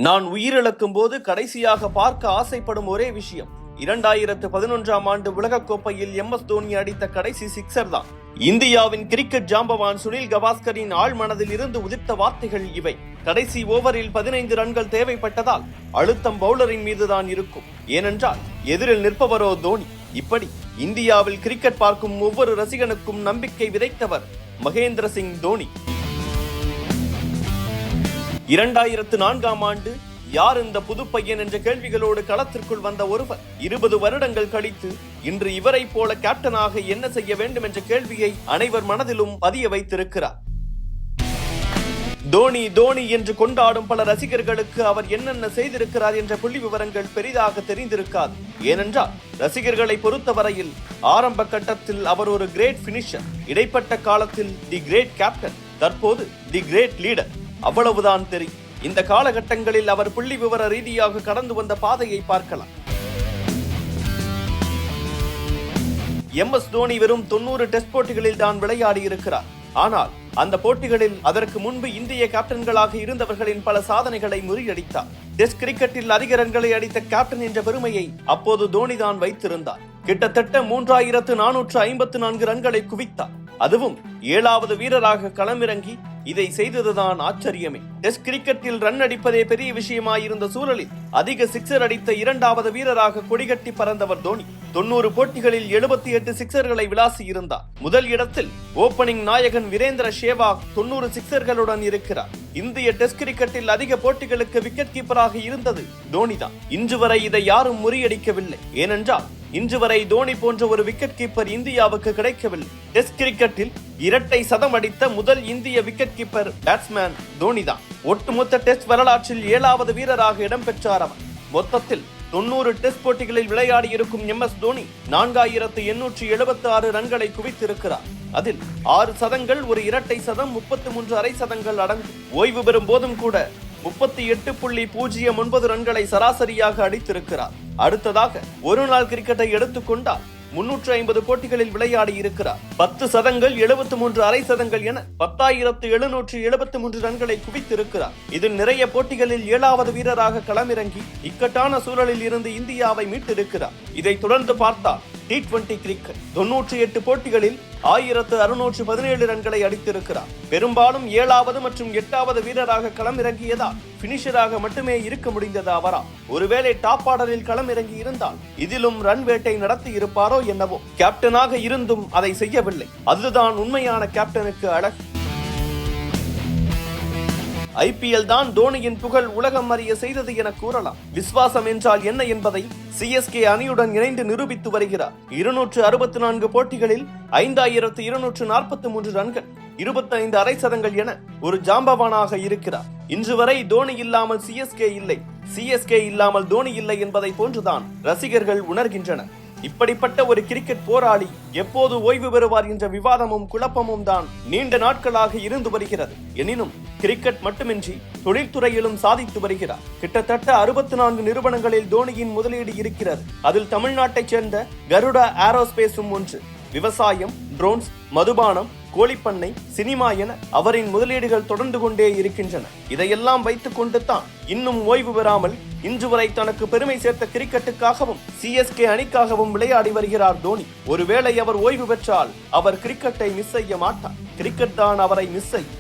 நான் உயிரிழக்கும் போது கடைசியாக பார்க்க ஆசைப்படும் ஒரே விஷயம் 2011ஆம் ஆண்டு உலகக்கோப்பையில் MS தோனி அடித்த கடைசி சிக்ஸர் தான். இந்தியாவின் கிரிக்கெட் ஜாம்பவான் சுனில் கவாஸ்கரின் ஆழ் மனதில் இருந்து உதிர்த்த வார்த்தைகள் இவை. கடைசி ஓவரில் 15 ரன்கள் தேவைப்பட்டதால் அழுத்தம் பவுலரின் மீதுதான் இருக்கும், ஏனென்றால் எதிரில் நிற்பவரோ தோனி. இப்படி இந்தியாவில் கிரிக்கெட் பார்க்கும் ஒவ்வொரு ரசிகனுக்கும் நம்பிக்கை விதைத்தவர் மகேந்திர சிங் தோனி. 2004ஆம் ஆண்டு யார் இந்த புது பையன் என்ற கேள்விகளோடு களத்திற்குள் வந்த ஒருவர் 20 வருடங்கள் கழித்து இன்று இவரை போல கேப்டனாக என்ன செய்ய வேண்டும் என்ற கேள்வியை அனைவர் மனதிலும் பதிய வைத்திருக்கிறார். தோனி தோனி என்று கொண்டாடும் பல ரசிகர்களுக்கு அவர் என்னென்ன செய்திருக்கிறார் என்ற புள்ளி விவரங்கள் பெரிதாக தெரிந்திருக்காது. ஏனென்றால் ரசிகர்களை பொறுத்தவரையில் ஆரம்ப கட்டத்தில் அவர் ஒரு கிரேட் பினிஷர், இடைப்பட்ட காலத்தில் தி கிரேட் கேப்டன், தற்போது தி கிரேட் லீடர், அவ்வளவுதான் தெரியும். இந்த காலகட்டங்களில் அவர் புள்ளி விவர ரீதியாக கடந்து வந்த பாதையை பார்க்கலாம். MS தோனி வெறும் 90 டெஸ்ட் போட்டிகளில் தான் விளையாடி இருக்கிறார். ஆனால் அந்த போட்டிகளில் அதற்கு முன்பு இந்திய கேப்டன்களாக இருந்தவர்களின் பல சாதனைகளை முறியடித்தார். டெஸ்ட் கிரிக்கெட்டில் அதிக ரன்களை அடித்த கேப்டன் என்ற பெருமையை அப்போது தோனி தான் வைத்திருந்தார். கிட்டத்தட்ட 3454 ரன்களை குவித்தார். அதுவும் 7வது வீரராக களமிறங்கி இதை செய்ததுதான் ஆச்சரியமே. டெஸ்ட் கிரிக்கெட்டில் ரன் அடிப்பதே பெரிய விஷயமாயிருந்த சூழலில் அதிக சிக்ஸர் அடித்த 2வது வீரராக கொடிகட்டி பறந்தவர் தோனி. 90 போட்டிகளில் 78 சிக்ஸர்களை விளாசி இருந்தார். முதல் இடத்தில் ஓபனிங் நாயகன் வீரேந்திர சேவாக் 90 சிக்ஸர்களுடன் இருக்கிறார். இந்திய டெஸ்ட் கிரிக்கெட்டில் அதிக போட்டிகளுக்கு விக்கெட் கீப்பராக இருந்தது தோனி தான். இன்று வரை இதை யாரும் முறியடிக்கவில்லை. ஏனென்றால் இன்று வரை தோனி போன்ற ஒரு விக்கெட் கீப்பர் இந்தியாவுக்கு கிடைக்கவில்லை. டெஸ்ட் கிரிக்கெட்டில் இரட்டை சதம் அடித்த முதல் இந்திய விக்கெட் கீப்பர் பேட்ஸ்மேன் தோனி தான். ஒட்டுமொத்த டெஸ்ட் வரலாற்றில் 7வது வீரராக இடம்பெற்றார் அவர். மொத்தத்தில் 90 டெஸ்ட் போட்டிகளில் விளையாடி இருக்கும் MS தோனி 4876 ரன்களை குவித்திருக்கிறார். அதில் 6 சதங்கள், ஒரு இரட்டை சதம், 33 அரை சதங்கள் அடங்கும். ஓய்வு பெறும் போதும் கூட 38.09 ரன்களை சராசரியாக அடித்திருக்கிறார். அடுத்ததாக ஒரு நாள் கிரிக்கெட்டை எடுத்துக்கொண்டால் 350 போட்டிகளில் விளையாடி இருக்கிறார். 10 சதங்கள், 73 அரை சதங்கள் என 10,773 ரன்களை குவித்திருக்கிறார். இதில் நிறைய போட்டிகளில் 7வது வீரராக களமிறங்கி இக்கட்டான சூழலில் இருந்து இந்தியாவை மீட்டிருக்கிறார். இதை தொடர்ந்து பார்த்தால் T20 கிரிக்கெட் 98 போட்டிகளில் 1617 ரன்களை அடித்திருக்கிறார். பெரும்பாலும் 7வது மற்றும் 8வது வீரராக களமிறங்கியதால் பினிஷராக மட்டுமே இருக்க முடிந்தது அவரா. ஒருவேளை டாப் ஆர்டரில் களமிறங்கி இருந்தால் இதிலும் ரன் வேட்டை நடத்தி இருப்பாரோ என்னவோ. கேப்டனாக இருந்தும் அதை செய்யவில்லை. அதுதான் உண்மையான கேப்டனுக்கு அழகு. IPL தான் தோனியின் புகழ் உலகம் அறிய செய்தது என கூறலாம். விஸ்வாசம் என்றால் என்ன என்பதை CSK அணியுடன் இணைந்து நிரூபித்து வருகிறார். 264 போட்டிகளில் 5243 ரன்கள், 25 அரை சதங்கள் என ஒரு ஜாம்பவானாக இருக்கிறார். இன்று வரை தோனி இல்லாமல் CSK இல்லை, CSK இல்லாமல் தோனி இல்லை என்பதை போன்றுதான் ரசிகர்கள் உணர்கின்றனர். இப்படிப்பட்ட ஒரு கிரிக்கெட் போராளி எப்போது ஓய்வு பெறுவார் என்ற விவாதமும் குழப்பமும் தான் நீண்ட நாட்களாக இருந்து வருகிறது. எனினும் கிரிக்கெட் மட்டுமின்றி தொழில்துறையிலும் சாதித்து வருகிறார். கிட்டத்தட்ட 64 நிறுவனங்களில் தோனியின் முதலீடு இருக்கிறது. அதில் தமிழ்நாட்டைச் சேர்ந்த கருடா ஏரோஸ்பேஸும் ஒன்று. விவசாயம், ட்ரோன்ஸ், மதுபானம், கோழிப்பண்ணை, சினிமா என அவரின் முதலீடுகள் தொடர்ந்து கொண்டே இருக்கின்றன. இதையெல்லாம் வைத்துக் கொண்டு தான் இன்னும் ஓய்வு பெறாமல் இன்று வரை தனக்கு பெருமை சேர்த்த கிரிக்கெட்டுக்காகவும் CSK அணிக்காகவும் விளையாடி வருகிறார் தோனி. ஒருவேளை அவர் ஓய்வு பெற்றால் அவர் கிரிக்கெட்டை மிஸ் செய்ய மாட்டார். கிரிக்கெட் தான் அவரை மிஸ் செய்யும்.